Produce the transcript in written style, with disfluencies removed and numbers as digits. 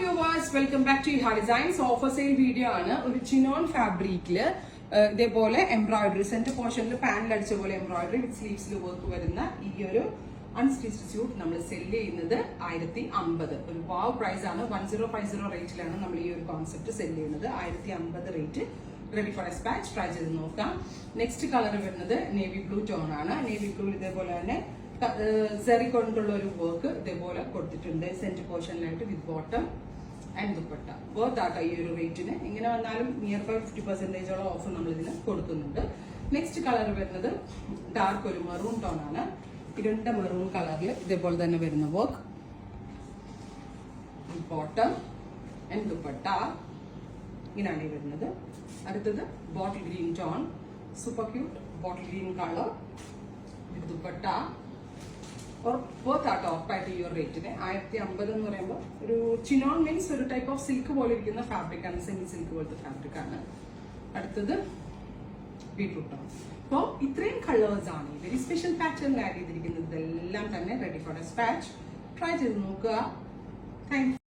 Viewers, welcome back to ഇഹാ designs. Offer sale video ആണ്. ഒരു ചിനോൺ ഫാബ്രിക്കില് ഇതേപോലെ എംബ്രോയിഡറി സെന്റർ പോർഷനിൽ പാനൽ അടിച്ച പോലെ എംബ്രോയിഡറി വിത്ത് സ്ലീവ്സിൽ വർക്ക് വരുന്ന ഈ ഒരു അൺസ്റ്റിച്ച്ഡ് സ്യൂട്ട് നമ്മൾ സെല് ചെയ്യുന്നത് 1050. ഒരു വാവ് പ്രൈസ് ആണ്. 1050 റേറ്റിലാണ് നമ്മൾ ഈ ഒരു കോൺസെപ്റ്റ് സെല് ചെയ്യുന്നത്. 1050 rate. Ready for dispatch. Try ചെയ്ത് നോക്കാം. നെക്സ്റ്റ് കളർ വരുന്നത് നേവി ബ്ലൂ ടോൺ ആണ്. നേവി ബ്ലൂ ഇതേപോലെ തന്നെ സെറി കൊണ്ടുള്ള ഒരു വർക്ക് ഇതേപോലെ കൊടുത്തിട്ടുണ്ട് സെന്റർ പോർഷനിലായിട്ട് വിത്ത് ബോട്ടം ആൻഡ് ദുപ്പട്ട. വർത്ത് ആട്ടോ ഈ ഒരു റേറ്റിന്. ഇങ്ങനെ വന്നാലും നിയർ ബൈ 50% ഓഫ് നമ്മൾ ഇതിന് കൊടുക്കുന്നുണ്ട്. നെക്സ്റ്റ് കളർ വരുന്നത് ഡാർക്ക് ഒരു മെറൂൺ ടോൺ ആണ്. ഇരുണ്ട മെറൂൺ കളറിൽ ഇതേപോലെ തന്നെ വരുന്ന വർക്ക്, ബോട്ടം ആൻഡ് ദുപ്പട്ട. ഇങ്ങനെയാണ് ഈ വരുന്നത്. അടുത്തത് bottle green tone, super cute bottle green colour വിത്ത് ദുപ്പട്ട. ആട്ടോ ഉറപ്പായിട്ട് ഈ ഒരു റേറ്റിന് 1050 എന്ന് പറയുമ്പോൾ ഒരു ചിനോൺ മീൻസ് ഒരു ടൈപ്പ് ഓഫ് സിൽക്ക് പോലെ ഇരിക്കുന്ന ഫാബ്രിക് ആണ്. സെമി സിൽക്ക് പോലത്തെ ഫാബ്രിക് ആണ്. അടുത്തത് ബീട്രൂട്ട് ആണ്. അപ്പോൾ ഇത്രയും കളേഴ്സ് ആണ് ഈ വെരി സ്പെഷ്യൽ പാറ്റേണിൽ ആഡ് ചെയ്തിരിക്കുന്നത്. ഇതെല്ലാം തന്നെ റെഡി ഫോർ ഡെസ്പാച്ച്. ട്രൈ ചെയ്ത് നോക്കുക. Thank you.